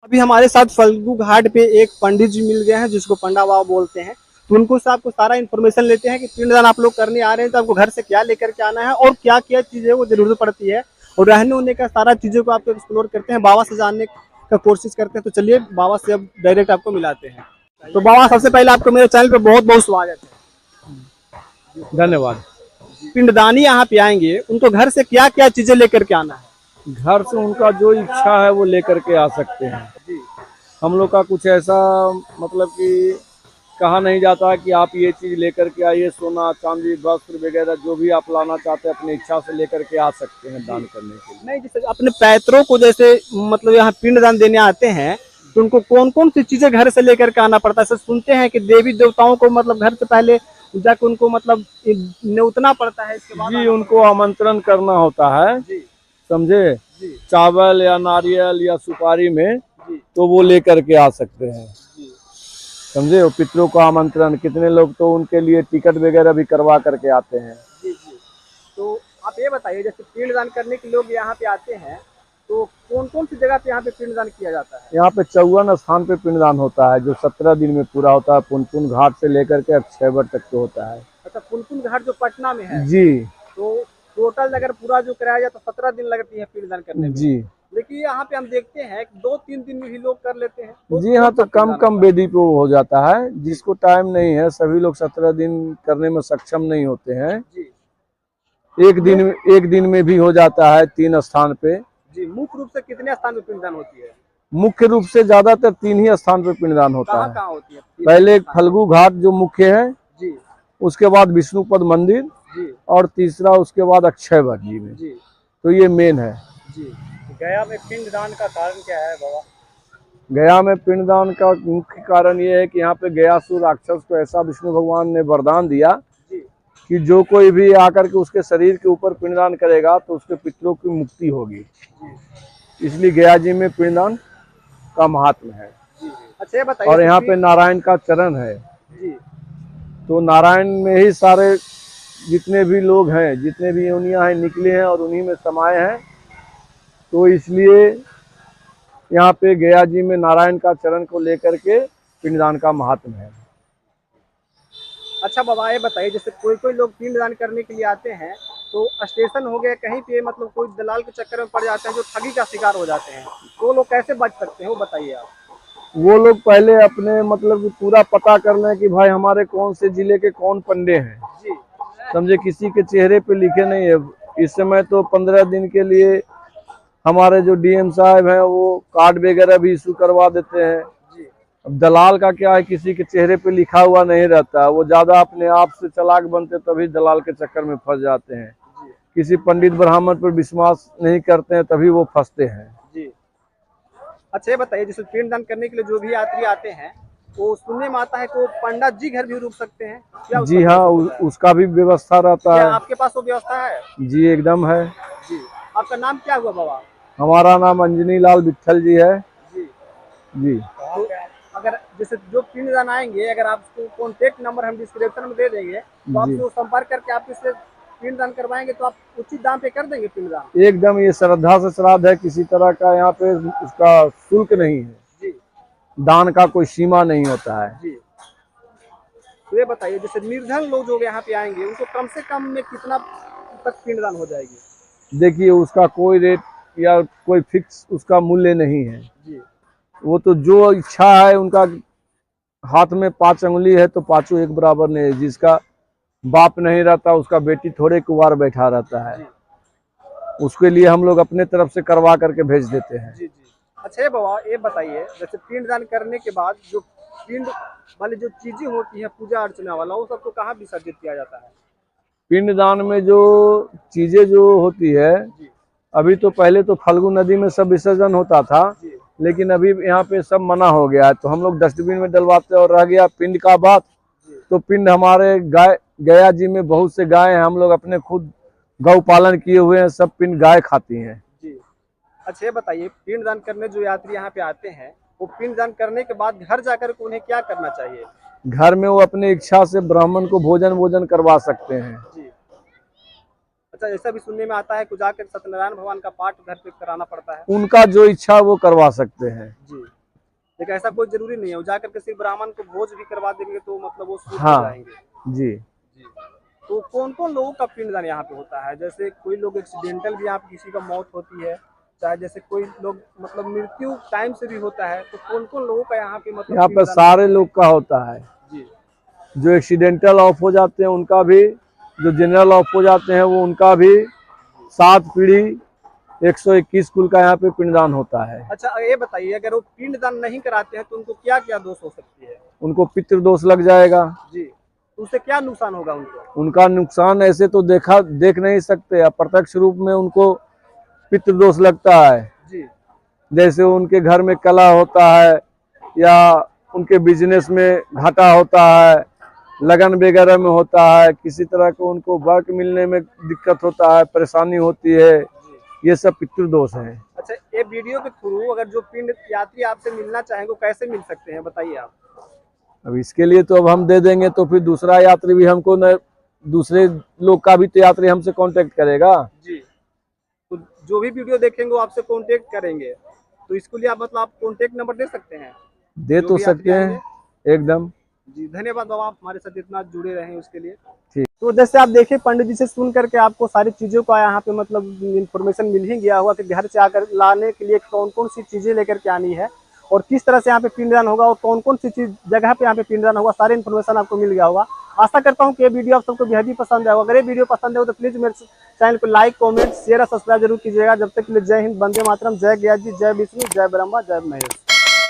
अभी हमारे साथ फल्गु घाट पे एक पंडित जी मिल गए हैं जिसको पंडा बाबा बोलते हैं। तो उनको से आपको सारा इन्फॉर्मेशन लेते हैं कि पिंडदान आप लोग करने आ रहे हैं तो आपको घर से क्या लेकर के आना है और क्या क्या चीजें वो जरूरत पड़ती है और रहने उन्ने का सारा चीजों को आपको एक्सप्लोर करते हैं, बाबा से जानने का कोशिश करते हैं। तो चलिए बाबा से अब डायरेक्ट आपको मिलाते हैं। तो बाबा सबसे पहले आपको मेरे चैनल पे बहुत बहुत स्वागत है। धन्यवाद। पिंडदानी यहाँ पे आएंगे उनको घर से क्या क्या चीजें लेकर के आना है? घर से उनका जो इच्छा है वो लेकर के आ सकते हैं। हम लोग का कुछ ऐसा मतलब कि कहा नहीं जाता कि आप ये चीज़ लेकर के आइए, सोना चांदी वस्त्र वगैरह जो भी आप लाना चाहते हैं अपनी इच्छा से लेकर के आ सकते हैं दान करने के लिए। नहीं, जैसे अपने पैतरों को जैसे मतलब यहाँ पिंडदान देने आते हैं तो उनको कौन कौन सी चीजें घर से लेकर के आना पड़ता है? ऐसे सुनते हैं कि देवी देवताओं को मतलब घर से पहले जाकर उनको मतलब न्योतना पड़ता है, इसके बाद जी उनको आमंत्रण करना होता है, जी समझे, जी चावल या नारियल या सुपारी में, जी तो वो लेकर के आ सकते हैं। जी समझे, वो पितरों को आमंत्रण, कितने लोग तो उनके लिए टिकट वगैरह भी करवा करके आते हैं। जी जी। तो आप ये बताइए, जैसे पिंडदान करने के लोग यहाँ पे आते हैं तो कौन कौन सी जगह पे यहाँ पे पिंडदान किया जाता है? यहाँ पे 54 स्थान पे पिंडदान होता है जो 17 दिन में पूरा होता है। पुनपुन घाट से लेकर के अक्षयवट तक के होता है। अच्छा, पुनपुन घाट जो पटना में है, जी तो टोटल अगर पूरा जो कराया जाए तो 17 दिन लगती है पिंडदान करने में। जी लेकिन यहाँ पे हम देखते हैं 2-3 दिन में भी लोग कर लेते हैं। जी हाँ, तो कम कम वेदी पे हो जाता है। जिसको टाइम नहीं है, सभी लोग 17 दिन करने में सक्षम नहीं होते हैं। जी एक दिन में भी हो जाता है 3 स्थान पे। जी। मुख्य रूप से कितने स्थान पे पिंडदान होती है? मुख्य रूप से ज्यादातर 3 ही स्थान पे पिंडदान होता कहाँ है। कहाँ होती है? पहले फल्गु घाट जो मुख्य है, जी उसके बाद विष्णुपद मंदिर, जी और तीसरा उसके बाद अक्षयवट जी में। जी तो ये मेन है। जी। गया में पिंडदान का कारण क्या है बाबा? गया में पिंडदान का मुख्य कारण ये है कि यहाँ पे गयासुर राक्षस को ऐसा विष्णु भगवान ने वरदान दिया जी कि जो कोई भी आकर के उसके शरीर के ऊपर पिंडदान करेगा तो उसके पितरों की मुक्ति होगी। इसलिए गया जी में पिंडदान का महात्म है। जी। अच्छा ये बताइए, और यहाँ पे नारायण का चरण है, जी तो नारायण में ही सारे जितने भी लोग हैं, जितने भी योनियां हैं निकले हैं और उन्हीं में समाये हैं। तो इसलिए यहाँ पे गया जी में नारायण का चरण को लेकर के पिंडदान का महात्म है। अच्छा बाबा ये बताइए, जैसे कोई कोई लोग पिंडदान करने के लिए आते हैं तो स्टेशन हो गया कहीं पे मतलब कोई दलाल के चक्कर में पड़ जाते हैं जो ठगी का शिकार हो जाते हैं, तो लोग कैसे बच सकते हैं वो बताइए आप। वो लोग पहले अपने मतलब कि पूरा पता कर लें कि भाई हमारे कौन से जिले के कौन पंडे हैं। जी समझे, किसी के चेहरे पे लिखे नहीं है। इस समय तो 15 दिन के लिए हमारे जो डीएम साहब हैं वो कार्ड वगैरह भी इशू करवा देते हैं। जी अब दलाल का क्या है, किसी के चेहरे पे लिखा हुआ नहीं रहता, वो ज्यादा अपने आप से चालाक बनते तभी दलाल के चक्कर में फंस जाते हैं। जी किसी पंडित ब्राह्मण पर विश्वास नहीं करते हैं तभी वो फंसते हैं। जी। अच्छा ये बताइए, जैसे पिंडदान करने के लिए जो भी यात्री आते हैं वो सुनने में आता है कि वो पंडित जी घर भी रुक सकते हैं क्या? जी हाँ, उसका भी व्यवस्था रहता क्या है। आपके पास वो व्यवस्था है? जी एकदम है। जी। आपका नाम क्या हुआ बाबा? हमारा नाम अंजनी लाल विट्ठल जी है। जी। जी तो अगर जैसे जो पिंडदान आएंगे, अगर आपको कॉन्टेक्ट नंबर हम डिस्क्रिप्शन में दे देंगे तो जी आपसे संपर्क करके आप इससे पिंडदान करवाएंगे तो आप उचित दाम पे कर देंगे पिंडदान? एकदम, ये श्रद्धा से श्राद्ध है, किसी तरह का यहाँ पे उसका शुल्क नहीं है। जी दान का कोई सीमा नहीं होता है। जी। तो ये बताइए, जैसे निर्धन लोग जो यहाँ पे आएंगे उनको कम से कम में कितना तक पिंडदान हो जाएगी? देखिए, उसका कोई रेट या कोई फिक्स उसका मूल्य नहीं है। जी वो तो जो इच्छा है उनका, हाथ में 5 अंगुली है तो पांचों एक बराबर नहीं है। जिसका बाप नहीं रहता उसका बेटी थोड़े कुंवार बैठा रहता है, जी उसके लिए हम लोग अपने तरफ से करवा करके भेज देते हैं। जी जी। अच्छा ये बाबा ये बताइए, जैसे पिंडदान करने के बाद जो पिंड वाली जो चीजें होती है पूजा अर्चना वाला, वो सबको कहाँ विसर्जित किया जाता है? पिंडदान में जो चीजें जो होती है, जी अभी तो पहले तो फल्गु नदी में सब विसर्जन होता था, जी लेकिन अभी यहाँ पे सब मना हो गया है तो हम लोग डस्टबिन में डलवाते हैं। और रह गया पिंड का बात, तो पिंड हमारे गाय गया जी में बहुत से गाय हैं, हम लोग अपने खुद गौ पालन किए हुए हैं, सब पिंड गाय खाती हैं। जी। अच्छा ये बताइए, पिंडदान करने जो यात्री यहाँ पे आते हैं वो पिंडदान करने के बाद घर जाकर के उन्हें क्या करना चाहिए? घर में वो अपने इच्छा से ब्राह्मण को भोजन करवा सकते हैं। जी। अच्छा ऐसा भी सुनने में आता है कि जाकर सत्यनारायण भगवान का पाठ घर पे कराना पड़ता है? उनका जो इच्छा वो करवा सकते हैं। जी। लेकिन ऐसा कोई जरूरी नहीं है, वो जाकर के सिर्फ ब्राह्मण को भोज भी करवा देंगे तो मतलब वो शुद्ध हो हाँ जाएंगे। जी। जी। तो कौन कौन लोगों का पिंडदान यहाँ पे होता है? जैसे कोई लोग एक्सीडेंटल भी, यहाँ पे किसी का मौत होती है, चाहे जैसे कोई लोग मतलब मृत्यु टाइम से भी होता है, तो कौन कौन लोगों का यहाँ पे मतलब यहाँ पर पिंडदान सारे लोग का होता है। जी जो एक्सीडेंटल ऑफ हो जाते हैं उनका भी, जो जनरल ऑफ हो जाते हैं वो उनका भी, 7 पीढ़ी 121 कुल का यहाँ पे पिंडदान होता है। अच्छा ये बताइए, अगर वो पिंडदान नहीं कराते हैं तो उनको क्या क्या दोष हो सकती है? उनको पितृदोष लग जाएगा जी, तो उससे क्या नुकसान होगा उनको? उनका नुकसान ऐसे तो देख नहीं सकते, अप्रत्यक्ष रूप में उनको पितृदोष लगता है। जी जैसे उनके घर में कला होता है या उनके बिजनेस में घाटा होता है, लगन वगैरह में होता है, किसी तरह को उनको वर्क मिलने में दिक्कत होता है, परेशानी होती है, ये सब पितृदोष है। अच्छा, ये वीडियो के थ्रू अगर जो पिंड यात्री आपसे मिलना चाहेंगे कैसे मिल सकते हैं, बताइए आप। अब इसके लिए तो अब हम दे देंगे तो फिर दूसरा यात्री भी हमको न, दूसरे लोग का भी तो यात्री हमसे कांटेक्ट करेगा। जी, तो जो भी वीडियो देखेंगे वो आपसे कांटेक्ट करेंगे, तो इसके लिए आप मतलब आप कांटेक्ट नंबर दे सकते हैं? दे तो सकते हैं एकदम। जी धन्यवाद बाबा, आप हमारे साथ इतना जुड़े रहे उसके लिए। ठीक। तो जैसे आप देखिए, पंडित जी से सुन करके आपको सारी चीज़ों का यहाँ पे मतलब इन्फॉर्मेशन मिल ही गया होगा कि घर से आकर लाने के लिए कौन कौन सी चीज़ें लेकर के आनी है और किस तरह से यहाँ पे पिंडदान होगा और कौन कौन सी चीज जगह पे यहाँ पे पिंडदान होगा, सारी इन्फॉर्मेशन आपको मिल गया होगा। आशा करता हूँ कि ये वीडियो आप सबको बेहद ही पसंद आएगा। अगर ये वीडियो पसंद है तो प्लीज़ मेरे चैनल को लाइक, कमेंट, शेयर और सब्सक्राइब जरूर कीजिएगा। जब तक के लिए जय हिंद, वंदे मातरम, जय गया जी, जय विष्णु, जय ब्रह्मा, जय महेश।